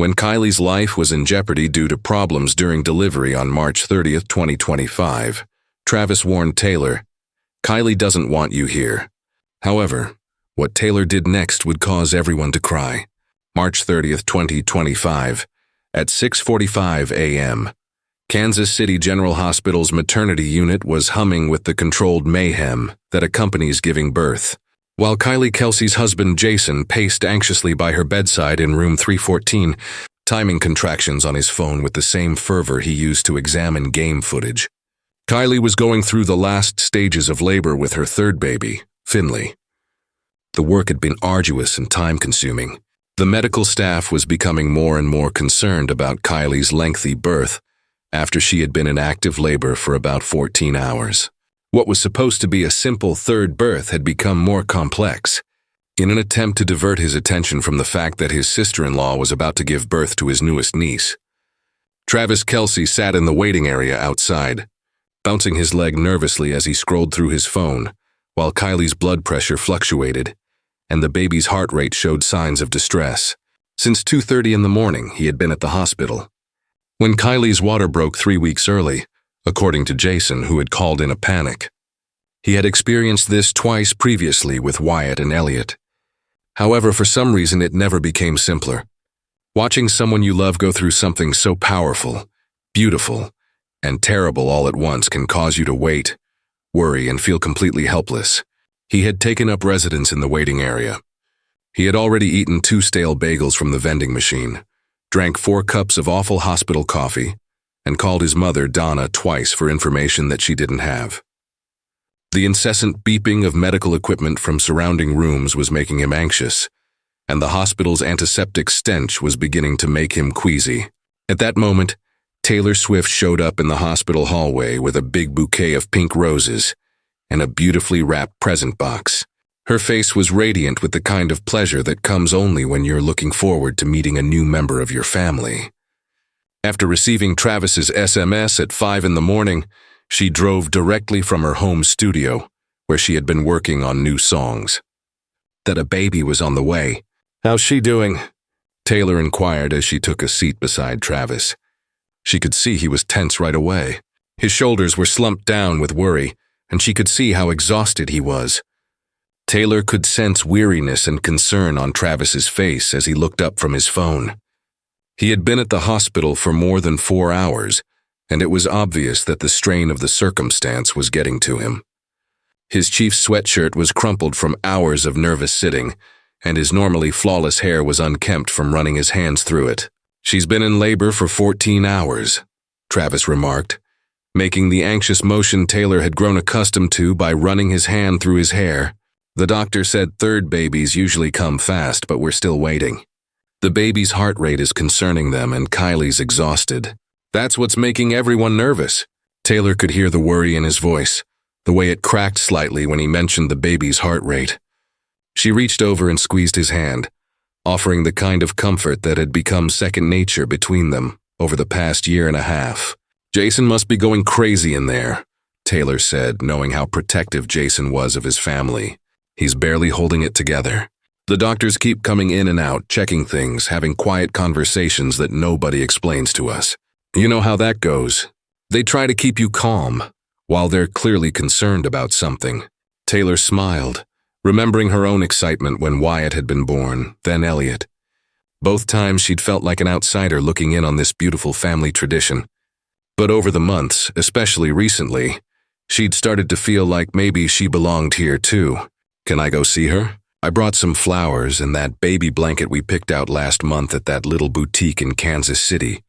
when Kylie's life was in jeopardy due to problems during delivery on March 30th, 2025, Travis warned Taylor, "Kylie doesn't want you here." However, what Taylor did next would cause everyone to cry. March 30th, 2025, at 6:45 a.m., Kansas City General Hospital's maternity unit was humming with the controlled mayhem that accompanies giving birth. While Kylie Kelce's husband Jason paced anxiously by her bedside in room 314, timing contractions on his phone with the same fervor he used to examine game footage. Kylie was going through the last stages of labor with her third baby, Finley. The work had been arduous and time-consuming. The medical staff was becoming more and more concerned about Kylie's lengthy birth after she had been in active labor for about 14 hours. What was supposed to be a simple third birth had become more complex. In an attempt to divert his attention from the fact that his sister-in-law was about to give birth to his newest niece, Travis Kelce sat in the waiting area outside, bouncing his leg nervously as he scrolled through his phone, while Kylie's blood pressure fluctuated, and the baby's heart rate showed signs of distress. Since 2:30 in the morning, he had been at the hospital. When Kylie's water broke 3 weeks early, according to Jason, who had called in a panic. He had experienced this twice previously with Wyatt and Elliot. However, for some reason it never became simpler. Watching someone you love go through something so powerful, beautiful, and terrible all at once can cause you to wait, worry, and feel completely helpless. He had taken up residence in the waiting area. He had already eaten 2 stale bagels from the vending machine, drank 4 cups of awful hospital coffee, and called his mother, Donna, twice for information that she didn't have. The incessant beeping of medical equipment from surrounding rooms was making him anxious, and the hospital's antiseptic stench was beginning to make him queasy. At that moment, Taylor Swift showed up in the hospital hallway with a big bouquet of pink roses and a beautifully wrapped present box. Her face was radiant with the kind of pleasure that comes only when you're looking forward to meeting a new member of your family. After receiving Travis's SMS at 5 in the morning, she drove directly from her home studio, where she had been working on new songs. That a baby was on the way. "How's she doing?" Taylor inquired as she took a seat beside Travis. She could see he was tense right away. His shoulders were slumped down with worry, and she could see how exhausted he was. Taylor could sense weariness and concern on Travis's face as he looked up from his phone. He had been at the hospital for more than 4 hours, and it was obvious that the strain of the circumstance was getting to him. His chief's sweatshirt was crumpled from hours of nervous sitting, and his normally flawless hair was unkempt from running his hands through it. "She's been in labor for 14 hours, Travis remarked, making the anxious motion Taylor had grown accustomed to by running his hand through his hair. "The doctor said third babies usually come fast, but we're still waiting. The baby's heart rate is concerning them, and Kylie's exhausted. That's what's making everyone nervous." Taylor could hear the worry in his voice, the way it cracked slightly when he mentioned the baby's heart rate. She reached over and squeezed his hand, offering the kind of comfort that had become second nature between them over the past 1.5 years. "Jason must be going crazy in there," Taylor said, knowing how protective Jason was of his family. "He's barely holding it together. The doctors keep coming in and out, checking things, having quiet conversations that nobody explains to us. You know how that goes. They try to keep you calm, while they're clearly concerned about something." Taylor smiled, remembering her own excitement when Wyatt had been born, then Elliot. Both times she'd felt like an outsider looking in on this beautiful family tradition. But over the months, especially recently, she'd started to feel like maybe she belonged here too. "Can I go see her? I brought some flowers and that baby blanket we picked out last month at that little boutique in Kansas City,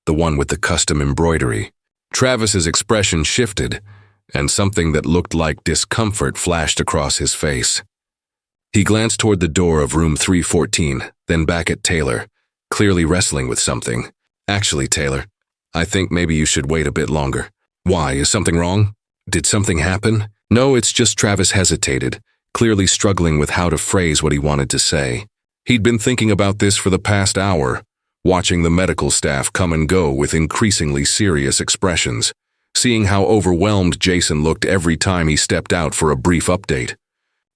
the one with the custom embroidery." Travis's expression shifted, and something that looked like discomfort flashed across his face. He glanced toward the door of room 314, then back at Taylor, clearly wrestling with something. "Actually, Taylor, I think maybe you should wait a bit longer." "Why, is something wrong? Did something happen?" "No, it's just," Travis hesitated, clearly struggling with how to phrase what he wanted to say. He'd been thinking about this for the past hour, watching the medical staff come and go with increasingly serious expressions, seeing how overwhelmed Jason looked every time he stepped out for a brief update.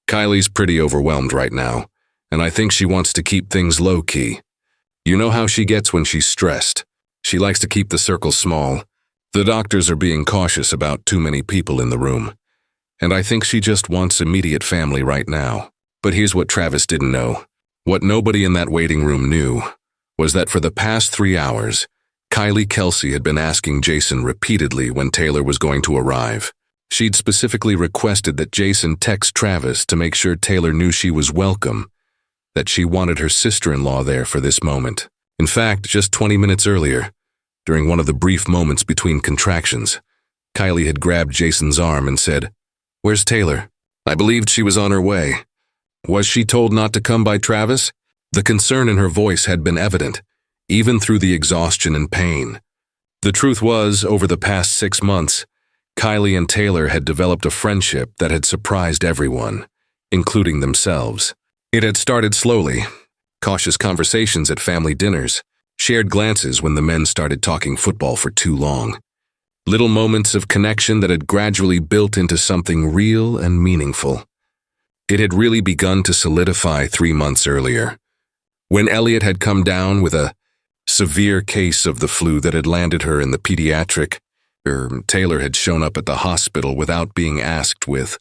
"Kylie's pretty overwhelmed right now, and I think she wants to keep things low-key. You know how she gets when she's stressed. She likes to keep the circle small. The doctors are being cautious about too many people in the room. And I think she just wants immediate family right now. But here's what Travis didn't know. What nobody in that waiting room knew was that for the past 3 hours, Kylie Kelce had been asking Jason repeatedly when Taylor was going to arrive. She'd specifically requested that Jason text Travis to make sure Taylor knew she was welcome, that she wanted her sister-in-law there for this moment. In fact, just 20 minutes earlier, during one of the brief moments between contractions, Kylie had grabbed Jason's arm and said, "Where's Taylor?" I believed she was on her way. Was she told not to come by Travis? The concern in her voice had been evident, even through the exhaustion and pain. The truth was, over the past 6 months, Kylie and Taylor had developed a friendship that had surprised everyone, including themselves. It had started slowly, cautious conversations at family dinners, shared glances when the men started talking football for too long. Little moments of connection that had gradually built into something real and meaningful. It had really begun to solidify 3 months earlier, when Elliot had come down with a severe case of the flu that had landed her in the pediatric. Taylor had shown up at the hospital without being asked, with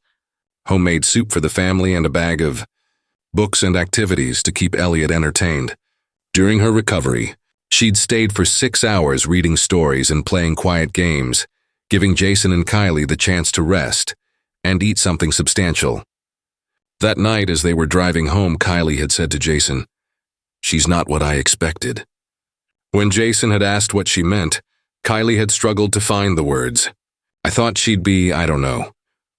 homemade soup for the family and a bag of books and activities to keep Elliot entertained. During her recovery, she'd stayed for 6 hours reading stories and playing quiet games, giving Jason and Kylie the chance to rest and eat something substantial. That night, as they were driving home, Kylie had said to Jason, "She's not what I expected." When Jason had asked what she meant, Kylie had struggled to find the words. "I thought she'd be, I don't know,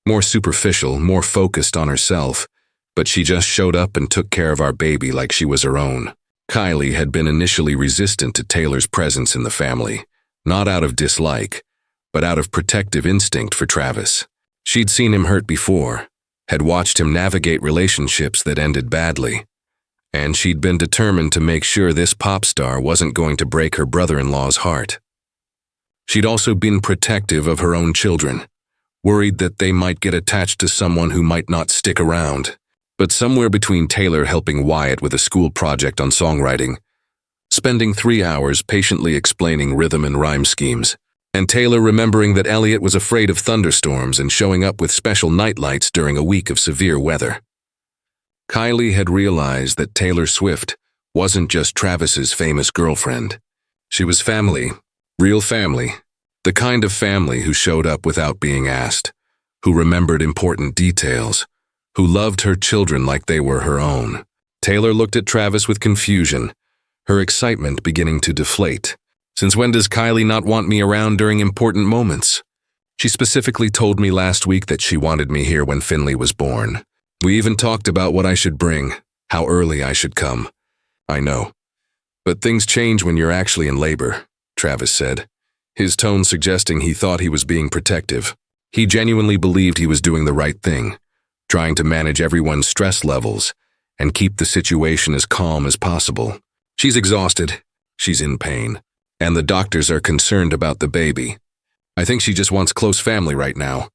more superficial, more focused on herself, but she just showed up and took care of our baby like she was her own." Kylie had been initially resistant to Taylor's presence in the family, not out of dislike, but out of protective instinct for Travis. She'd seen him hurt before, had watched him navigate relationships that ended badly, and she'd been determined to make sure this pop star wasn't going to break her brother-in-law's heart. She'd also been protective of her own children, worried that they might get attached to someone who might not stick around. But somewhere between Taylor helping Wyatt with a school project on songwriting, spending 3 hours patiently explaining rhythm and rhyme schemes, and Taylor remembering that Elliot was afraid of thunderstorms and showing up with special nightlights during a week of severe weather, Kylie had realized that Taylor Swift wasn't just Travis's famous girlfriend. She was family, real family, the kind of family who showed up without being asked, who remembered important details, who loved her children like they were her own. Taylor looked at Travis with confusion, her excitement beginning to deflate. "Since when does Kylie not want me around during important moments? She specifically told me last week that she wanted me here when Finley was born. We even talked about what I should bring, how early I should come." "I know. But things change when you're actually in labor," Travis said, his tone suggesting he thought he was being protective. He genuinely believed he was doing the right thing, trying to manage everyone's stress levels and keep the situation as calm as possible. "She's exhausted, she's in pain, and the doctors are concerned about the baby. I think she just wants close family right now."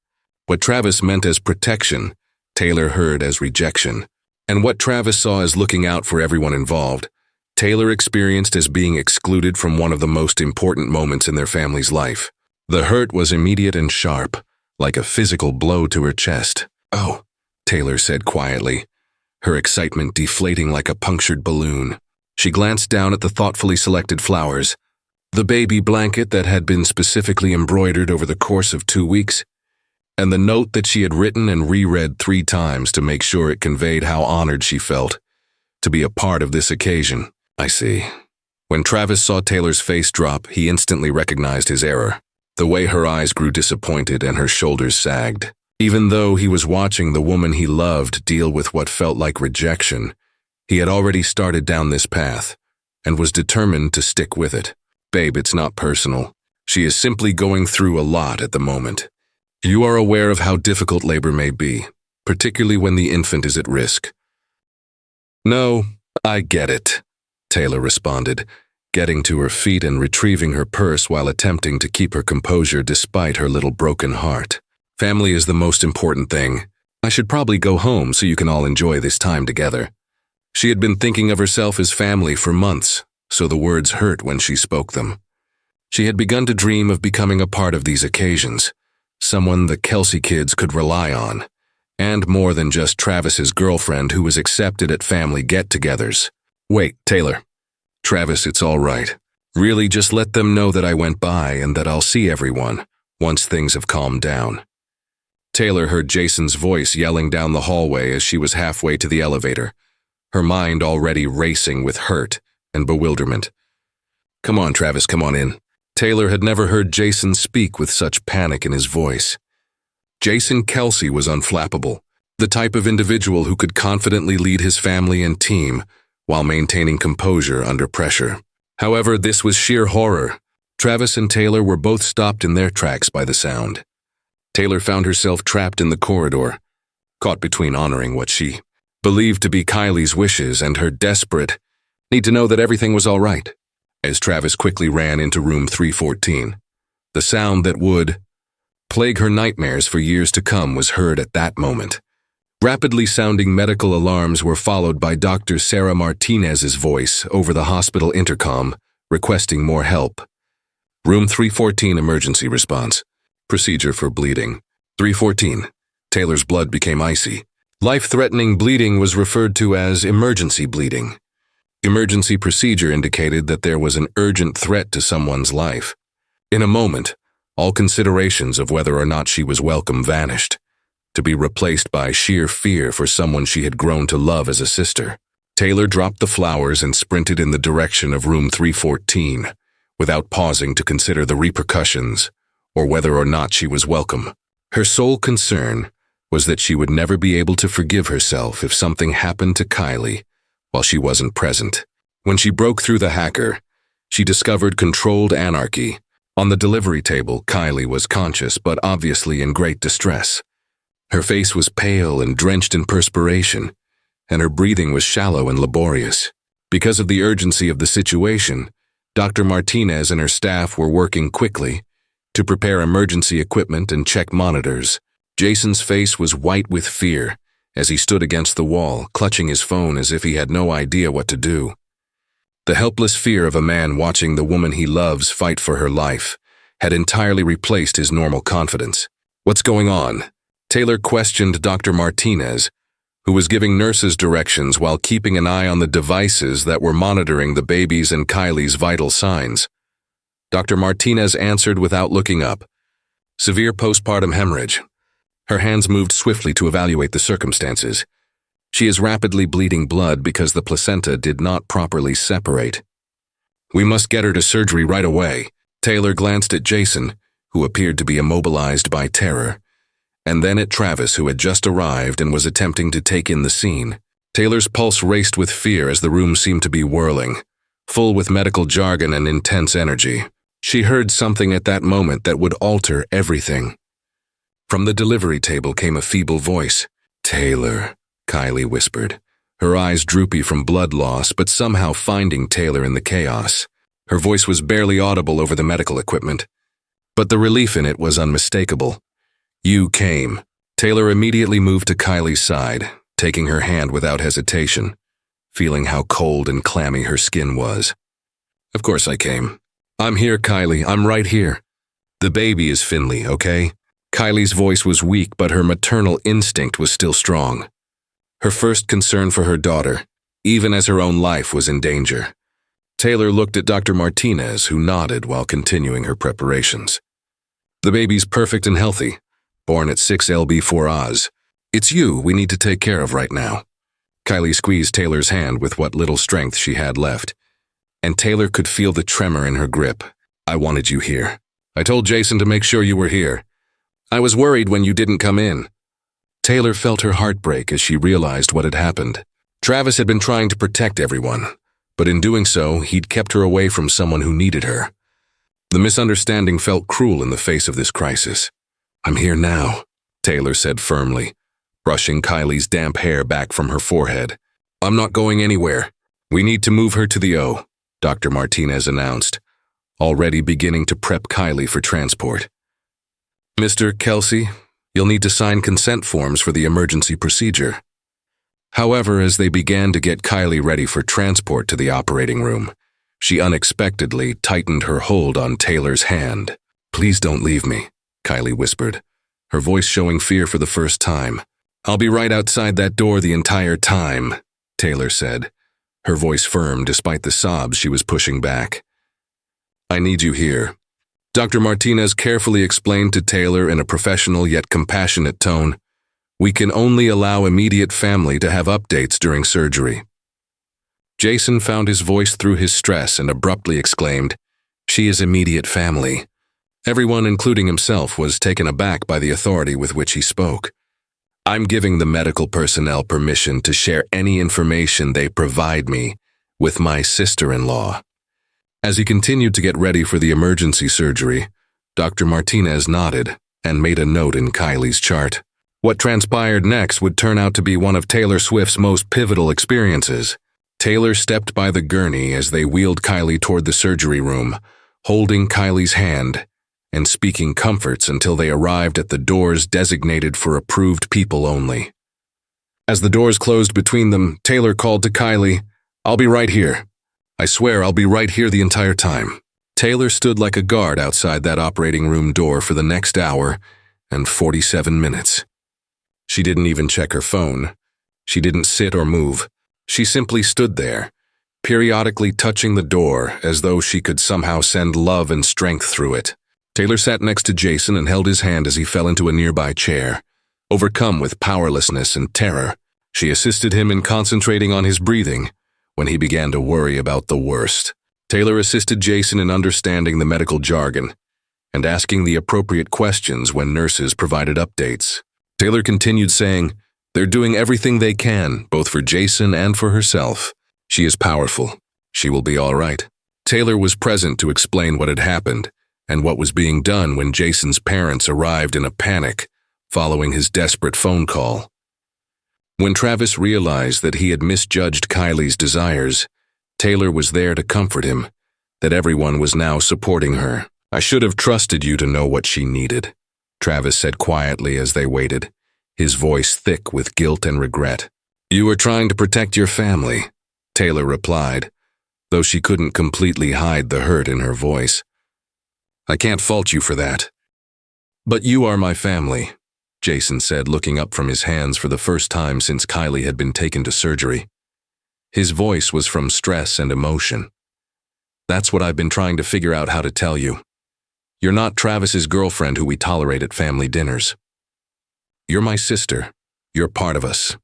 What Travis meant as protection, Taylor heard as rejection. And what Travis saw as looking out for everyone involved, Taylor experienced as being excluded from one of the most important moments in their family's life. The hurt was immediate and sharp, like a physical blow to her chest. "Oh," Taylor said quietly, her excitement deflating like a punctured balloon. She glanced down at the thoughtfully selected flowers, the baby blanket that had been specifically embroidered over the course of 2 weeks, and the note that she had written and reread 3 times to make sure it conveyed how honored she felt to be a part of this occasion. "I see." When Travis saw Taylor's face drop, he instantly recognized his error. The way her eyes grew disappointed and her shoulders sagged. Even though he was watching the woman he loved deal with what felt like rejection, he had already started down this path and was determined to stick with it. "Babe, it's not personal. She is simply going through a lot at the moment. You are aware of how difficult labor may be, particularly when the infant is at risk." "No, I get it," Taylor responded, getting to her feet and retrieving her purse while attempting to keep her composure despite her little broken heart. "Family is the most important thing. I should probably go home so you can all enjoy this time together." She had been thinking of herself as family for months, so the words hurt when she spoke them. She had begun to dream of becoming a part of these occasions, someone the Kelce kids could rely on, and more than just Travis's girlfriend who was accepted at family get-togethers. "Wait, Taylor." "Travis, it's all right. Really, just let them know that I went by and that I'll see everyone once things have calmed down." Taylor heard Jason's voice yelling down the hallway as she was halfway to the elevator, her mind already racing with hurt and bewilderment. "Come on, Travis, come on in." Taylor had never heard Jason speak with such panic in his voice. Jason Kelce was unflappable, the type of individual who could confidently lead his family and team while maintaining composure under pressure. However, this was sheer horror. Travis and Taylor were both stopped in their tracks by the sound. Taylor found herself trapped in the corridor, caught between honoring what she believed to be Kylie's wishes and her desperate need to know that everything was all right, as Travis quickly ran into room 314. The sound that would plague her nightmares for years to come was heard at that moment. Rapidly sounding medical alarms were followed by Dr. Sarah Martinez's voice over the hospital intercom, requesting more help. "Room 314 emergency response. Procedure for bleeding." 314. Taylor's blood became icy. Life-threatening bleeding was referred to as emergency bleeding. Emergency procedure indicated that there was an urgent threat to someone's life. In a moment, all considerations of whether or not she was welcome vanished, to be replaced by sheer fear for someone she had grown to love as a sister. Taylor dropped the flowers and sprinted in the direction of room 314, without pausing to consider the repercussions or whether or not she was welcome. Her sole concern was that she would never be able to forgive herself if something happened to Kylie while she wasn't present. When she broke through the hacker, she discovered controlled anarchy. On the delivery table, Kylie was conscious but obviously in great distress. Her face was pale and drenched in perspiration, and her breathing was shallow and laborious. Because of the urgency of the situation, Dr. Martinez and her staff were working quickly to prepare emergency equipment and check monitors. Jason's face was white with fear as he stood against the wall, clutching his phone as if he had no idea what to do. The helpless fear of a man watching the woman he loves fight for her life had entirely replaced his normal confidence. "What's going on?" Taylor questioned Dr. Martinez, who was giving nurses directions while keeping an eye on the devices that were monitoring the baby's and Kylie's vital signs. Dr. Martinez answered without looking up. "Severe postpartum hemorrhage." Her hands moved swiftly to evaluate the circumstances. "She is rapidly bleeding blood because the placenta did not properly separate. We must get her to surgery right away." Taylor glanced at Jason, who appeared to be immobilized by terror, and then at Travis, who had just arrived and was attempting to take in the scene. Taylor's pulse raced with fear as the room seemed to be whirling, full with medical jargon and intense energy. She heard something at that moment that would alter everything. From the delivery table came a feeble voice. "Taylor," Kylie whispered, her eyes droopy from blood loss but somehow finding Taylor in the chaos. Her voice was barely audible over the medical equipment, but the relief in it was unmistakable. "You came." Taylor immediately moved to Kylie's side, taking her hand without hesitation, feeling how cold and clammy her skin was. "Of course I came. I'm here, Kylie. I'm right here. The baby is Finley, okay?" Kylie's voice was weak, but her maternal instinct was still strong. Her first concern for her daughter, even as her own life was in danger. Taylor looked at Dr. Martinez, who nodded while continuing her preparations. "The baby's perfect and healthy, born at 6lb4 Oz. It's you we need to take care of right now." Kylie squeezed Taylor's hand with what little strength she had left, and Taylor could feel the tremor in her grip. "I wanted you here. I told Jason to make sure you were here. I was worried when you didn't come in." Taylor felt her heart break as she realized what had happened. Travis had been trying to protect everyone, but in doing so, he'd kept her away from someone who needed her. The misunderstanding felt cruel in the face of this crisis. "I'm here now," Taylor said firmly, brushing Kylie's damp hair back from her forehead. "I'm not going anywhere. We need to move her to the O," Dr. Martinez announced, already beginning to prep Kylie for transport. "Mr. Kelce, you'll need to sign consent forms for the emergency procedure." However, as they began to get Kylie ready for transport to the operating room, She unexpectedly tightened her hold on Taylor's hand. "Please don't leave me," Kylie whispered, her voice showing fear for the first time. "I'll be right outside that door the entire time," Taylor said, her voice firm despite the sobs she was pushing back. "I need you here," Dr. Martinez carefully explained to Taylor in a professional yet compassionate tone. "We can only allow immediate family to have updates during surgery." Jason found his voice through his stress and abruptly exclaimed, "She is immediate family." Everyone, including himself, was taken aback by the authority with which he spoke. "I'm giving the medical personnel permission to share any information they provide me with my sister-in-law." As he continued to get ready for the emergency surgery, Dr. Martinez nodded and made a note in Kylie's chart. What transpired next would turn out to be one of Taylor Swift's most pivotal experiences. Taylor stepped by the gurney as they wheeled Kylie toward the surgery room, holding Kylie's hand and speaking comforts until they arrived at the doors designated for approved people only. As the doors closed between them, Taylor called to Kylie, "I'll be right here. I swear I'll be right here the entire time." Taylor stood like a guard outside that operating room door for the next hour and 47 minutes. She didn't even check her phone. She didn't sit or move. She simply stood there, periodically touching the door as though she could somehow send love and strength through it. Taylor sat next to Jason and held his hand as he fell into a nearby chair. Overcome with powerlessness and terror, she assisted him in concentrating on his breathing when he began to worry about the worst. Taylor assisted Jason in understanding the medical jargon and asking the appropriate questions when nurses provided updates. Taylor continued saying, "They're doing everything they can, both for Jason and for herself. She is powerful. She will be all right." Taylor was present to explain what had happened and what was being done when Jason's parents arrived in a panic following his desperate phone call. When Travis realized that he had misjudged Kylie's desires, Taylor was there to comfort him, that everyone was now supporting her. "I should have trusted you to know what she needed," Travis said quietly as they waited, his voice thick with guilt and regret. "You were trying to protect your family," Taylor replied, though she couldn't completely hide the hurt in her voice. "I can't fault you for that." "But you are my family," Jason said, looking up from his hands for the first time since Kylie had been taken to surgery. His voice was from stress and emotion. "That's what I've been trying to figure out how to tell you. You're not Travis's girlfriend who we tolerate at family dinners. You're my sister. You're part of us."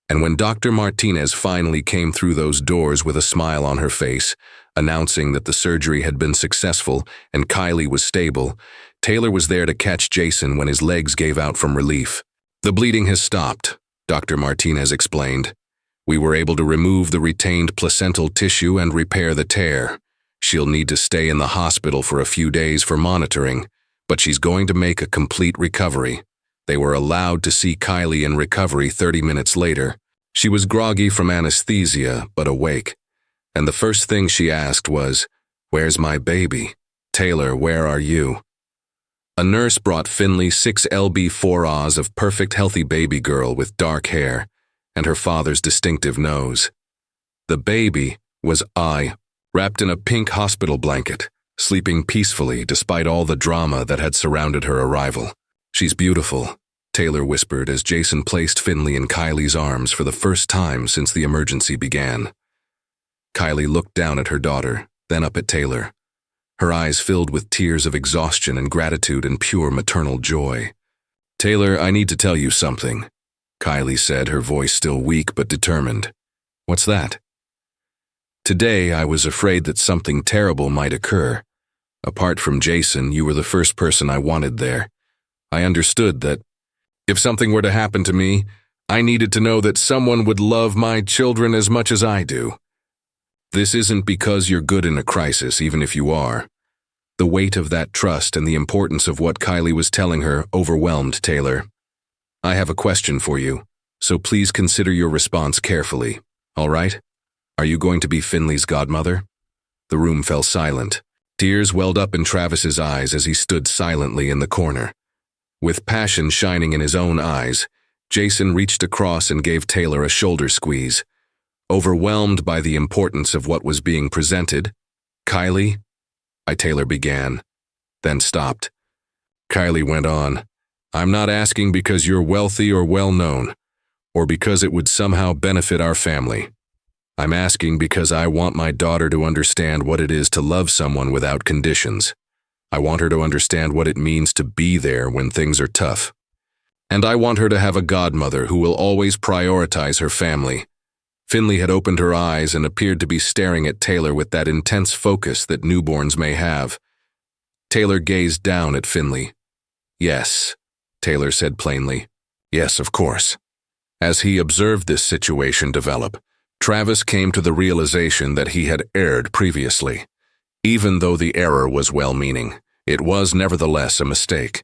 And when Dr. Martinez finally came through those doors with a smile on her face, announcing that the surgery had been successful and Kylie was stable, Taylor was there to catch Jason when his legs gave out from relief. "The bleeding has stopped," Dr. Martinez explained. "We were able to remove the retained placental tissue and repair the tear. She'll need to stay in the hospital for a few days for monitoring, but she's going to make a complete recovery." They were allowed to see Kylie in recovery 30 minutes later. She was groggy from anesthesia, but awake. And the first thing she asked was, "Where's my baby? Taylor, where are you?" A nurse brought Finley 6 lb/4 of perfect healthy baby girl with dark hair and her father's distinctive nose. The baby was I, wrapped in a pink hospital blanket, sleeping peacefully despite all the drama that had surrounded her arrival. "She's beautiful," Taylor whispered as Jason placed Finley in Kylie's arms for the first time since the emergency began. Kylie looked down at her daughter, then up at Taylor, her eyes filled with tears of exhaustion and gratitude and pure maternal joy. "Taylor, I need to tell you something," Kylie said, her voice still weak but determined. "What's that?" "Today I was afraid that something terrible might occur. Apart from Jason, you were the first person I wanted there. I understood that if something were to happen to me, I needed to know that someone would love my children as much as I do. This isn't because you're good in a crisis, even if you are." The weight of that trust and the importance of what Kylie was telling her overwhelmed Taylor. "I have a question for you, so please consider your response carefully, all right? Are you going to be Finley's godmother?" The room fell silent. Tears welled up in Travis's eyes as he stood silently in the corner. With passion shining in his own eyes, Jason reached across and gave Taylor a shoulder squeeze. Overwhelmed by the importance of what was being presented, Kylie, Taylor began, then stopped. Kylie went on, I'm not asking because you're wealthy or well-known, or because it would somehow benefit our family. I'm asking because I want my daughter to understand what it is to love someone without conditions. I want her to understand what it means to be there when things are tough. And I want her to have a godmother who will always prioritize her family. Finley had opened her eyes and appeared to be staring at Taylor with that intense focus that newborns may have. Taylor gazed down at Finley. Yes, Taylor said plainly. Yes, of course. As he observed this situation develop, Travis came to the realization that he had erred previously. Even though the error was well-meaning, it was nevertheless a mistake.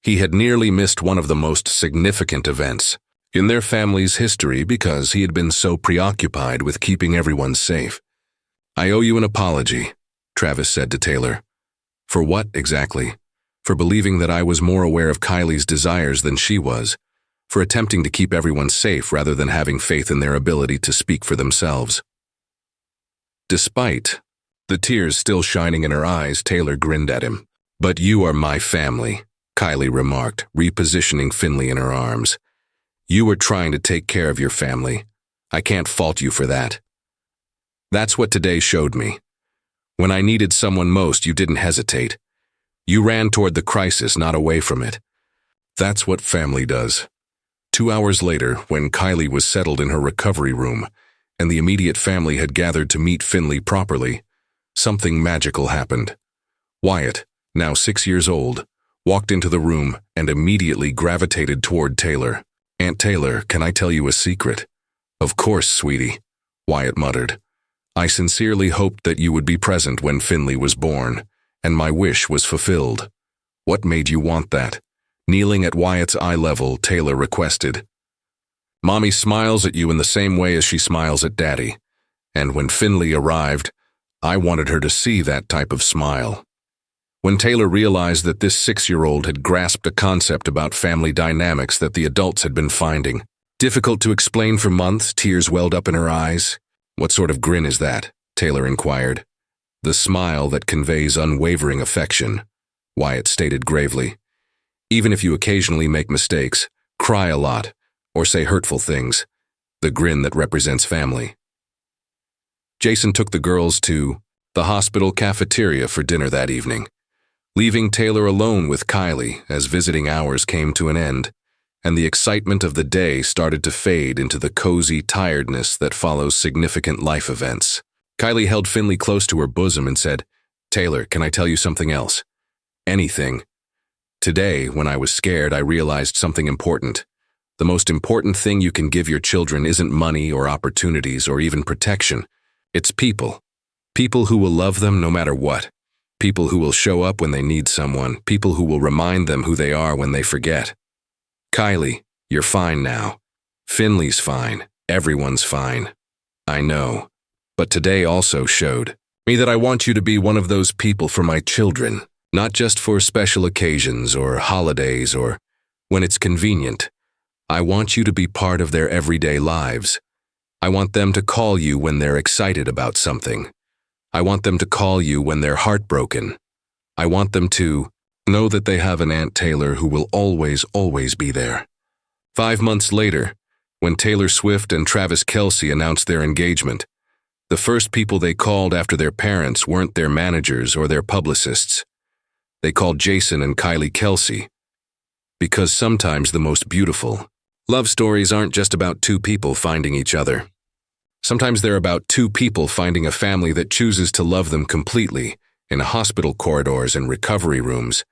He had nearly missed one of the most significant events in their family's history because he had been so preoccupied with keeping everyone safe. I owe you an apology, Travis said to Taylor. For what, exactly? For believing that I was more aware of Kylie's desires than she was, for attempting to keep everyone safe rather than having faith in their ability to speak for themselves. Despite the tears still shining in her eyes, Taylor grinned at him. But you are my family, Kylie remarked, repositioning Finley in her arms. You were trying to take care of your family. I can't fault you for that. That's what today showed me. When I needed someone most, you didn't hesitate. You ran toward the crisis, not away from it. That's what family does. 2 hours later, when Kylie was settled in her recovery room, and the immediate family had gathered to meet Finley properly, something magical happened. Wyatt, now 6 years old, walked into the room and immediately gravitated toward Taylor. Aunt Taylor, can I tell you a secret? Of course, sweetie, Wyatt muttered. I sincerely hoped that you would be present when Finley was born, and my wish was fulfilled. What made you want that? Kneeling at Wyatt's eye level, Taylor requested. Mommy smiles at you in the same way as she smiles at Daddy, and when Finley arrived, I wanted her to see that type of smile. When Taylor realized that this 6-year-old had grasped a concept about family dynamics that the adults had been finding difficult to explain for months, tears welled up in her eyes. What sort of grin is that? Taylor inquired. The smile that conveys unwavering affection, Wyatt stated gravely. Even if you occasionally make mistakes, cry a lot, or say hurtful things, the grin that represents family. Jason took the girls to the hospital cafeteria for dinner that evening, leaving Taylor alone with Kylie as visiting hours came to an end, and the excitement of the day started to fade into the cozy tiredness that follows significant life events. Kylie held Finley close to her bosom and said, Taylor, can I tell you something else? Anything. Today, when I was scared, I realized something important. The most important thing you can give your children isn't money or opportunities or even protection. It's people. People who will love them no matter what. People who will show up when they need someone. People who will remind them who they are when they forget. Kylie, you're fine now. Finley's fine. Everyone's fine. I know. But today also showed me that I want you to be one of those people for my children, not just for special occasions or holidays or when it's convenient. I want you to be part of their everyday lives. I want them to call you when they're excited about something. I want them to call you when they're heartbroken. I want them to know that they have an Aunt Taylor who will always, always be there. 5 months later, when Taylor Swift and Travis Kelce announced their engagement, the first people they called after their parents weren't their managers or their publicists. They called Jason and Kylie Kelce. Because sometimes the most beautiful love stories aren't just about two people finding each other. Sometimes they're about two people finding a family that chooses to love them completely in hospital corridors and recovery rooms,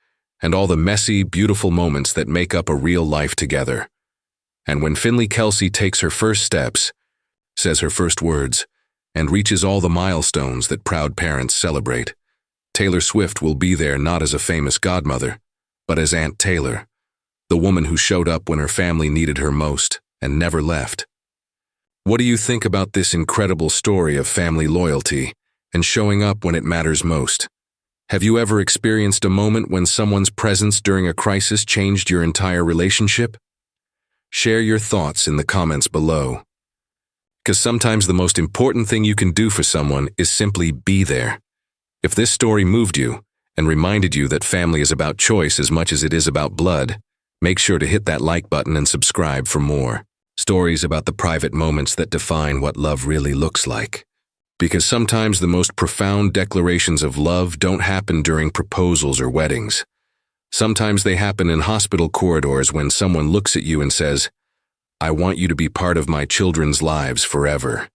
and all the messy, beautiful moments that make up a real life together. And when Finley Kelce takes her first steps, says her first words, and reaches all the milestones that proud parents celebrate, Taylor Swift will be there not as a famous godmother, but as Aunt Taylor, the woman who showed up when her family needed her most and never left. What do you think about this incredible story of family loyalty and showing up when it matters most? Have you ever experienced a moment when someone's presence during a crisis changed your entire relationship? Share your thoughts in the comments below. Because sometimes the most important thing you can do for someone is simply be there. If this story moved you and reminded you that family is about choice as much as it is about blood, make sure to hit that like button and subscribe for more stories about the private moments that define what love really looks like. Because sometimes the most profound declarations of love don't happen during proposals or weddings. Sometimes they happen in hospital corridors when someone looks at you and says, "I want you to be part of my children's lives forever."